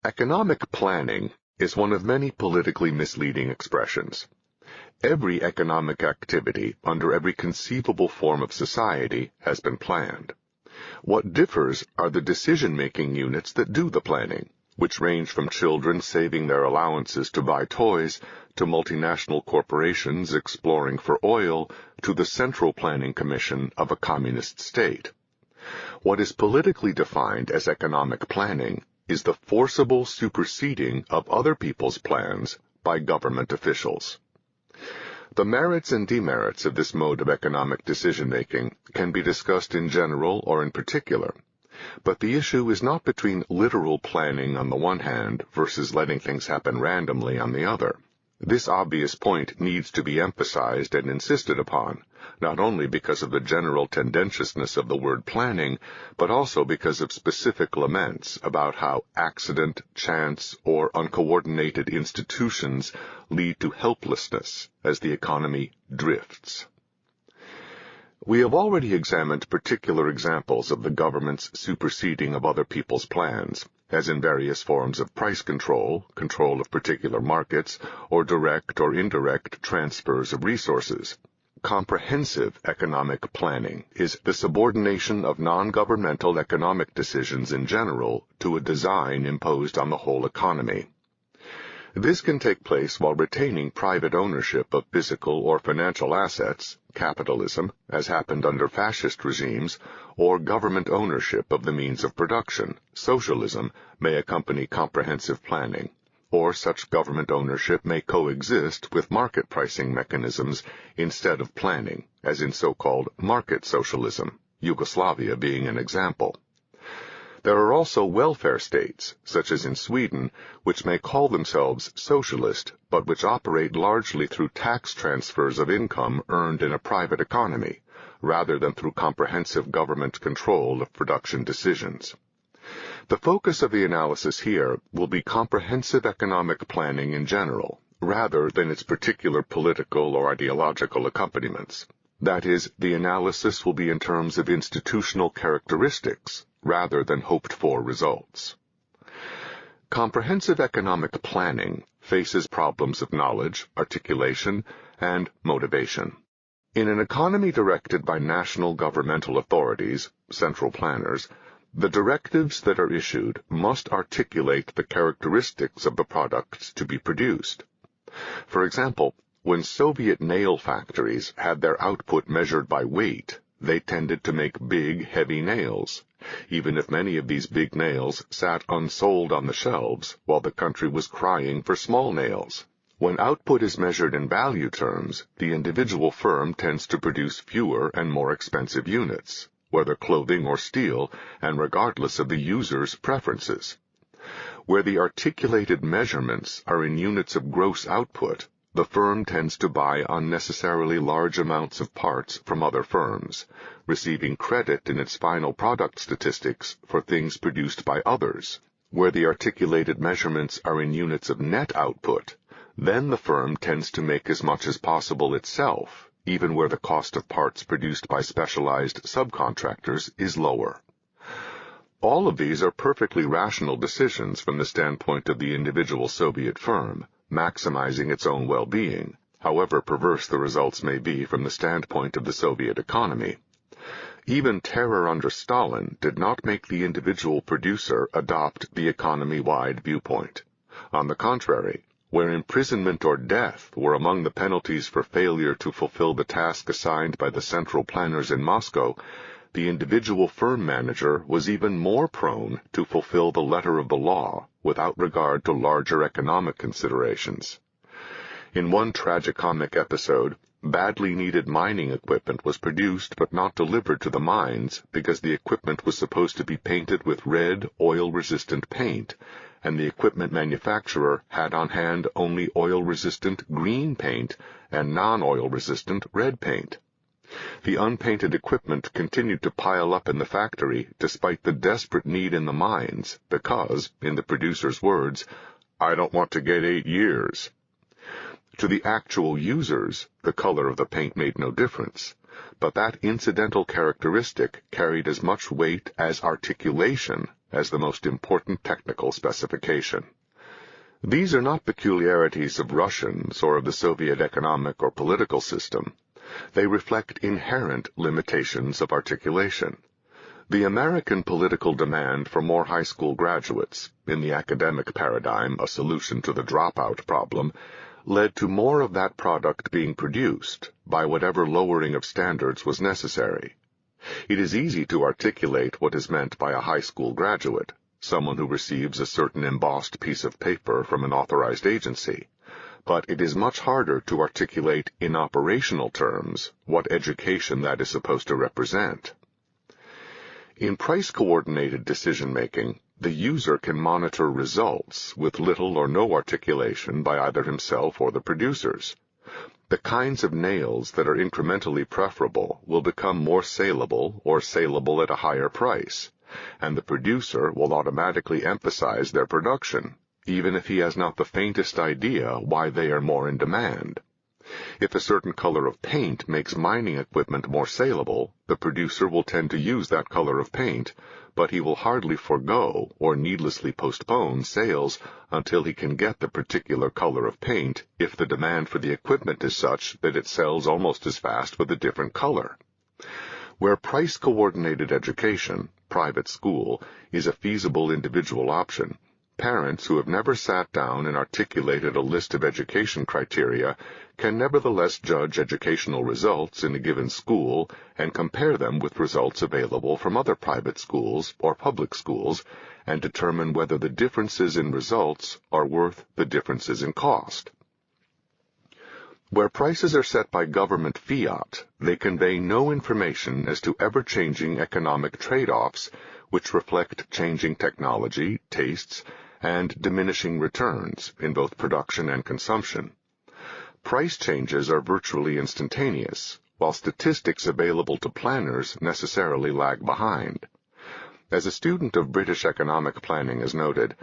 Economic planning is one of many politically misleading expressions. Every economic activity under every conceivable form of society has been planned. What differs are the decision-making units that do the planning, which range from children saving their allowances to buy toys, to multinational corporations exploring for oil, to the Central Planning Commission of a communist state. What is politically defined as economic planning is the forcible superseding of other people's plans by government officials. The merits and demerits of this mode of economic decision-making can be discussed in general or in particular, but the issue is not between literal planning on the one hand versus letting things happen randomly on the other. This obvious point needs to be emphasized and insisted upon, not only because of the general tendentiousness of the word planning, but also because of specific laments about how accident, chance, or uncoordinated institutions lead to helplessness as the economy drifts. We have already examined particular examples of the government's superseding of other people's plans, as in various forms of price control, control of particular markets, or direct or indirect transfers of resources. Comprehensive economic planning is the subordination of non-governmental economic decisions in general to a design imposed on the whole economy. This can take place while retaining private ownership of physical or financial assets, capitalism, as happened under fascist regimes, or government ownership of the means of production, socialism, may accompany comprehensive planning, or such government ownership may coexist with market pricing mechanisms instead of planning, as in so-called market socialism, Yugoslavia being an example. There are also welfare states, such as in Sweden, which may call themselves socialist, but which operate largely through tax transfers of income earned in a private economy, rather than through comprehensive government control of production decisions. The focus of the analysis here will be comprehensive economic planning in general, rather than its particular political or ideological accompaniments. That is, the analysis will be in terms of institutional characteristics, rather than hoped-for results. Comprehensive economic planning faces problems of knowledge, articulation, and motivation. In an economy directed by national governmental authorities, central planners, the directives that are issued must articulate the characteristics of the products to be produced. For example, when Soviet nail factories had their output measured by weight, they tended to make big, heavy nails, even if many of these big nails sat unsold on the shelves while the country was crying for small nails. When output is measured in value terms, the individual firm tends to produce fewer and more expensive units, whether clothing or steel, and regardless of the user's preferences. Where the articulated measurements are in units of gross output, the firm tends to buy unnecessarily large amounts of parts from other firms, receiving credit in its final product statistics for things produced by others. Where the articulated measurements are in units of net output, then the firm tends to make as much as possible itself, even where the cost of parts produced by specialized subcontractors is lower. All of these are perfectly rational decisions from the standpoint of the individual Soviet firm, maximizing its own well-being, however perverse the results may be from the standpoint of the Soviet economy. Even terror under Stalin did not make the individual producer adopt the economy-wide viewpoint. On the contrary, where imprisonment or death were among the penalties for failure to fulfill the task assigned by the central planners in Moscow, the individual firm manager was even more prone to fulfill the letter of the law without regard to larger economic considerations. In one tragicomic episode, badly needed mining equipment was produced but not delivered to the mines because the equipment was supposed to be painted with red, oil-resistant paint, and the equipment manufacturer had on hand only oil-resistant green paint and non-oil-resistant red paint. The unpainted equipment continued to pile up in the factory despite the desperate need in the mines because, in the producer's words, "I don't want to get 8 years." To the actual users, the color of the paint made no difference, but that incidental characteristic carried as much weight as articulation as the most important technical specification. These are not peculiarities of Russians or of the Soviet economic or political system. They reflect inherent limitations of articulation. The American political demand for more high school graduates, in the academic paradigm a solution to the dropout problem, led to more of that product being produced by whatever lowering of standards was necessary. It is easy to articulate what is meant by a high school graduate, someone who receives a certain embossed piece of paper from an authorized agency, but it is much harder to articulate in operational terms what education that is supposed to represent. In price-coordinated decision-making, the user can monitor results with little or no articulation by either himself or the producers. The kinds of nails that are incrementally preferable will become more saleable or saleable at a higher price, and the producer will automatically emphasize their production, even if he has not the faintest idea why they are more in demand. If a certain color of paint makes mining equipment more saleable, the producer will tend to use that color of paint, but he will hardly forego or needlessly postpone sales until he can get the particular color of paint if the demand for the equipment is such that it sells almost as fast with a different color. Where price-coordinated education, private school, is a feasible individual option, parents who have never sat down and articulated a list of education criteria can nevertheless judge educational results in a given school and compare them with results available from other private schools or public schools and determine whether the differences in results are worth the differences in cost. Where prices are set by government fiat, they convey no information as to ever-changing economic trade-offs which reflect changing technology, tastes, and diminishing returns in both production and consumption. Price changes are virtually instantaneous, while statistics available to planners necessarily lag behind. As a student of British economic planning has noted,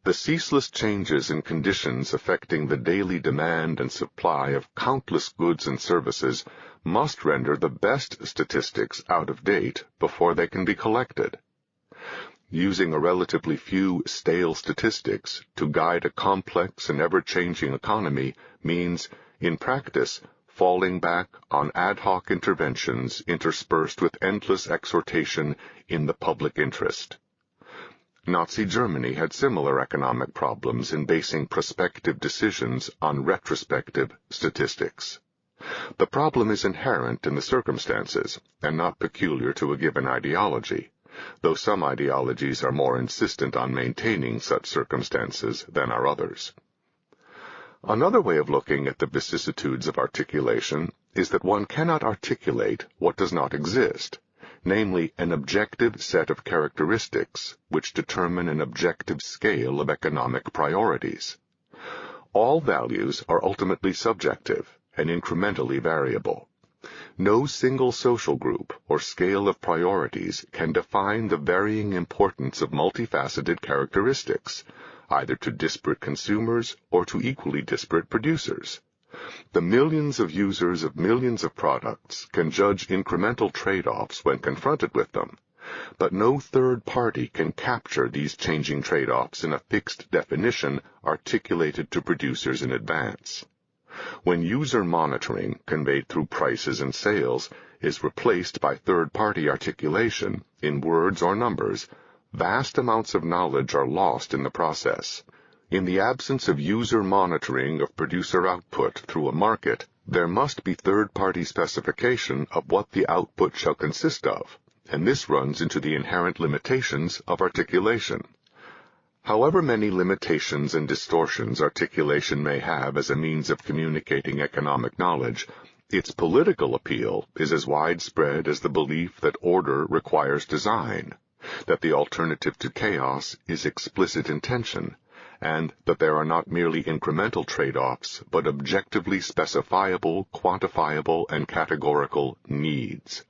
the ceaseless changes in conditions affecting the daily demand and supply of countless goods and services must render the best statistics out of date before they can be collected. Using a relatively few stale statistics to guide a complex and ever-changing economy means, in practice, falling back on ad hoc interventions interspersed with endless exhortation in the public interest. Nazi Germany had similar economic problems in basing prospective decisions on retrospective statistics. The problem is inherent in the circumstances and not peculiar to a given ideology, though some ideologies are more insistent on maintaining such circumstances than are others. Another way of looking at the vicissitudes of articulation is that one cannot articulate what does not exist, namely an objective set of characteristics which determine an objective scale of economic priorities. All values are ultimately subjective and incrementally variable. No single social group or scale of priorities can define the varying importance of multifaceted characteristics, either to disparate consumers or to equally disparate producers. The millions of users of millions of products can judge incremental trade-offs when confronted with them, but no third party can capture these changing trade-offs in a fixed definition articulated to producers in advance. When user monitoring, conveyed through prices and sales, is replaced by third-party articulation, in words or numbers, vast amounts of knowledge are lost in the process. In the absence of user monitoring of producer output through a market, there must be third-party specification of what the output shall consist of, and this runs into the inherent limitations of articulation. However many limitations and distortions articulation may have as a means of communicating economic knowledge, its political appeal is as widespread as the belief that order requires design, that the alternative to chaos is explicit intention, and that there are not merely incremental trade-offs, but objectively specifiable, quantifiable, and categorical needs.